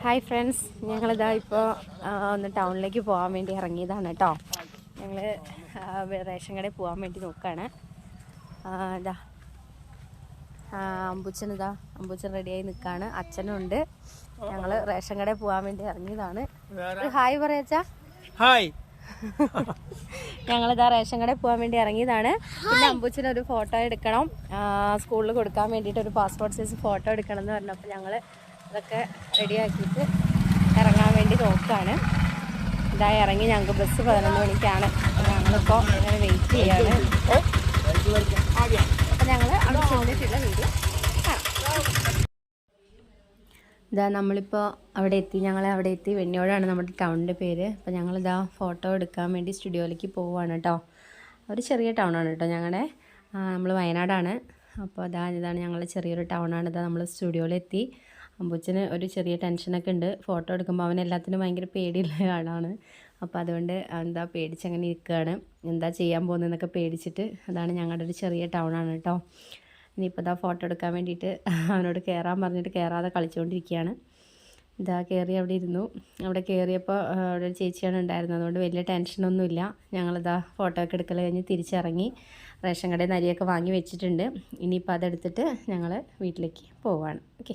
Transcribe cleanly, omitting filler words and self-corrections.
Hi friends, ഞങ്ങളിതാ ഇപ്പോൾ ഒന്ന് ടൗണിലേക്ക് പോകാൻ വേണ്ടി ഇറങ്ങിയതാണ് കേട്ടോ. ഞങ്ങൾ റേഷൻ കടയിൽ പോകാൻ വേണ്ടി നോക്കുകയാണ്. ഇതാ അമ്പൂച്ചൻ റെഡിയായി നിൽക്കുകയാണ്. അച്ഛനും ഉണ്ട്. ഞങ്ങൾ റേഷൻ കടയിൽ പോകാൻ വേണ്ടി ഇറങ്ങിയതാണ്. ഹായ് പറയാച്ചാ. ഹായ്. ഞങ്ങളിതാ റേഷൻ കടയിൽ പോകാൻ വേണ്ടി ഇറങ്ങിയതാണ്. പിന്നെ അമ്പൂച്ചനൊരു ഫോട്ടോ എടുക്കണം, സ്കൂളിൽ കൊടുക്കാൻ വേണ്ടിയിട്ട് ഒരു പാസ്പോർട്ട് സൈസ് ഫോട്ടോ എടുക്കണം എന്ന് പറഞ്ഞപ്പോൾ ഞങ്ങൾ ഇതൊക്കെ റെഡിയാക്കിയിട്ട് ഇറങ്ങാൻ വേണ്ടി നോക്കുകയാണ്. ഇതായി ഇറങ്ങി. ഞങ്ങൾക്ക് ബസ് 11 മണിക്കാണ്. ഞങ്ങളിപ്പോൾ ഇങ്ങനെ വെയിറ്റ് ചെയ്യാണ്. അപ്പം ഞങ്ങൾ അവിടെ ചെന്നിട്ടുള്ള വീഡിയോ ഇതാ. നമ്മളിപ്പോൾ അവിടെ എത്തി. അവിടെ എത്തി. വെണ്ണിയോടാണ് നമ്മുടെ ടൗണിൻ്റെ പേര്. അപ്പോൾ ഞങ്ങളിതാ ഫോട്ടോ എടുക്കാൻ വേണ്ടി സ്റ്റുഡിയോയിലേക്ക് പോവുകയാണ് കേട്ടോ. ഒരു ചെറിയ ടൗണാണ് കേട്ടോ ഞങ്ങളുടെ. നമ്മൾ വയനാടാണ്. അപ്പോൾ ഇതാണ് ഞങ്ങളുടെ ചെറിയൊരു ടൗണാണ്. നമ്മൾ സ്റ്റുഡിയോയിലെത്തി. അമ്പൂച്ചന് ഒരു ചെറിയ ടെൻഷനൊക്കെ ഉണ്ട്. ഫോട്ടോ എടുക്കുമ്പോൾ അവൻ എല്ലാത്തിനും ഭയങ്കര പേടിയുള്ള ആളാണ്. അപ്പോൾ അതുകൊണ്ട് പേടിച്ചങ്ങനെ ഇരിക്കുകയാണ്. എന്താ ചെയ്യാൻ പോകുന്നതെന്നൊക്കെ പേടിച്ചിട്ട്. അതാണ് ഞങ്ങളുടെ ഒരു ചെറിയ ടൗണാണ് കേട്ടോ. ഇനിയിപ്പോൾ ഫോട്ടോ എടുക്കാൻ വേണ്ടിയിട്ട് അവനോട് കയറാൻ പറഞ്ഞിട്ട് കയറാതെ കളിച്ചുകൊണ്ടിരിക്കുകയാണ്. കയറി അവിടെ ഇരുന്നു. അവിടെ കയറിയപ്പോൾ അവിടെ ഒരു ചേച്ചിയാണ് ഉണ്ടായിരുന്നത്. അതുകൊണ്ട് വലിയ ടെൻഷനൊന്നുമില്ല. ഫോട്ടോ ഒക്കെ എടുക്കൽ കഴിഞ്ഞ് തിരിച്ചിറങ്ങി. റേഷൻ കടയിൽ നിന്ന് അരിയൊക്കെ വാങ്ങി വെച്ചിട്ടുണ്ട്. ഇനിയിപ്പോൾ അതെടുത്തിട്ട് ഞങ്ങൾ വീട്ടിലേക്ക് പോവുകയാണ്. ഓക്കെ.